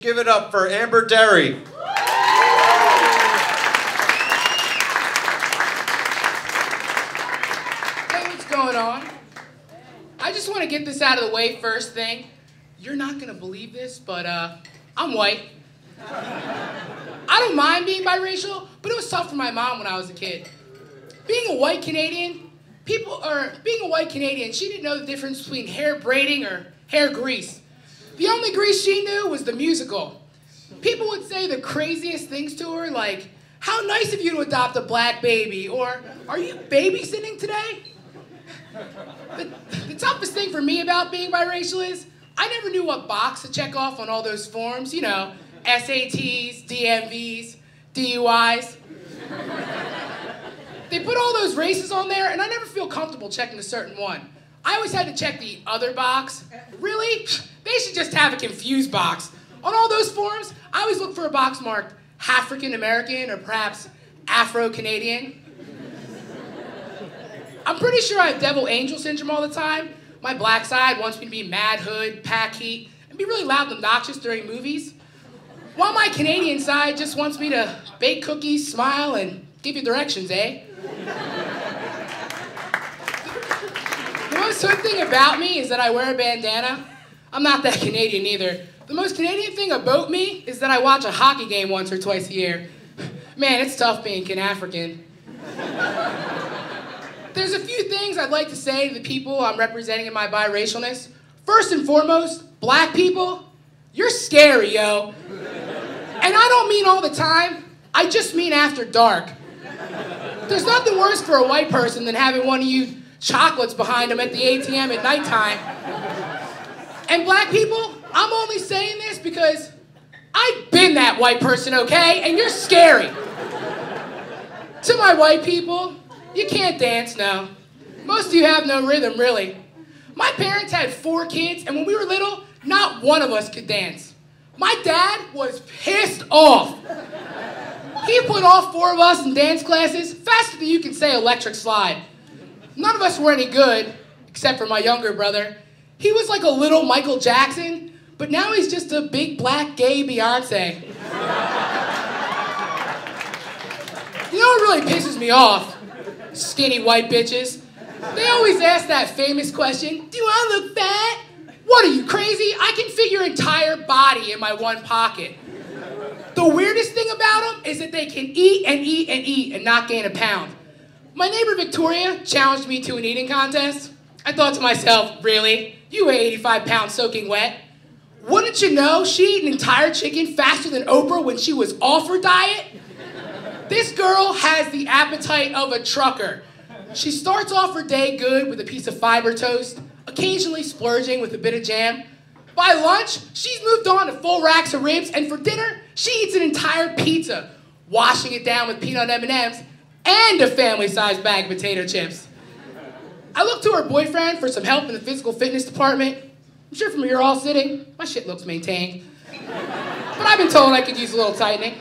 Give it up for Amber Derry. Hey, what's going on? I just want to get this out of the way first thing. You're not going to believe this, but I'm white. I don't mind being biracial, but it was tough for my mom when I was a kid. Being a white Canadian, she didn't know the difference between hair braiding or hair grease. The only grease she knew was the musical. People would say the craziest things to her, like, "How nice of you to adopt a black baby," or "Are you babysitting today?" The toughest thing for me about being biracial is I never knew what box to check off on all those forms, you know, SATs, DMVs, DUIs. They put all those races on there, and I never feel comfortable checking a certain one. I always had to check the other box. Really? They should just have a confused box. On all those forms, I always look for a box marked African American or perhaps Afro-Canadian. I'm pretty sure I have devil angel syndrome all the time. My black side wants me to be mad hood, pack heat, and be really loud and obnoxious during movies. While my Canadian side just wants me to bake cookies, smile, and give you directions, eh? The most hood thing about me is that I wear a bandana. I'm not that Canadian either. The most Canadian thing about me is that I watch a hockey game once or twice a year. Man, it's tough being Can-African. There's a few things I'd like to say to the people I'm representing in my biracialness. First and foremost, black people, you're scary, yo. And I don't mean all the time, I just mean after dark. There's nothing worse for a white person than having one of you chocolates behind them at the ATM at nighttime. And black people, I'm only saying this because I've been that white person, okay? And you're scary. To my white people, you can't dance, no. Most of you have no rhythm, really. My parents had 4 kids, and when we were little, not one of us could dance. My dad was pissed off. He put all 4 of us in dance classes faster than you can say electric slide. None of us were any good, except for my younger brother. He was like a little Michael Jackson, but now he's just a big black gay Beyonce. You know what really pisses me off? Skinny white bitches. They always ask that famous question, "Do I look fat?" What are you, crazy? I can fit your entire body in my one pocket. The weirdest thing about them is that they can eat and eat and eat and not gain a pound. My neighbor Victoria challenged me to an eating contest. I thought to myself, really? You weigh 85 pounds soaking wet? Wouldn't you know she ate an entire chicken faster than Oprah when she was off her diet? This girl has the appetite of a trucker. She starts off her day good with a piece of fiber toast, occasionally splurging with a bit of jam. By lunch, she's moved on to full racks of ribs, and for dinner, she eats an entire pizza, washing it down with peanut M&Ms and a family-sized bag of potato chips. I look to her boyfriend for some help in the physical fitness department. I'm sure from where you're all sitting, my shit looks maintained. But I've been told I could use a little tightening.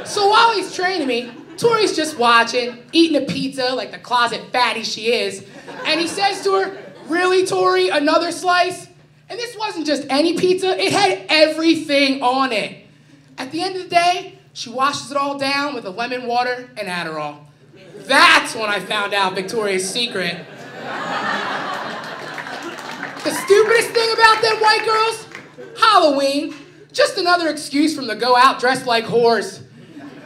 So while he's training me, Tori's just watching, eating a pizza like the closet fatty she is, and he says to her, "Really, Tori, another slice?" And this wasn't just any pizza, it had everything on it. At the end of the day, she washes it all down with a lemon water and Adderall. That's when I found out Victoria's secret. The stupidest thing about them white girls? Halloween. Just another excuse from the go out dressed like whores.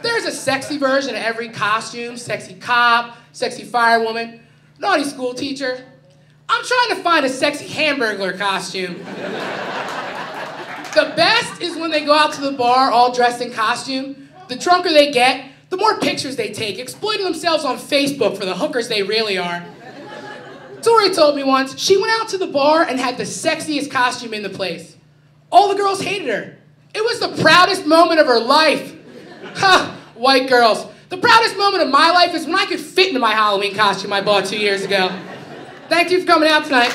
There's a sexy version of every costume, sexy cop, sexy firewoman, naughty school teacher. I'm trying to find a sexy hamburglar costume. The best is when they go out to the bar all dressed in costume. The drunker they get, the more pictures they take, exploiting themselves on Facebook for the hookers they really are. Tori told me once she went out to the bar and had the sexiest costume in the place. All the girls hated her. It was the proudest moment of her life. Ha, white girls. The proudest moment of my life is when I could fit into my Halloween costume I bought 2 years ago. Thank you for coming out tonight.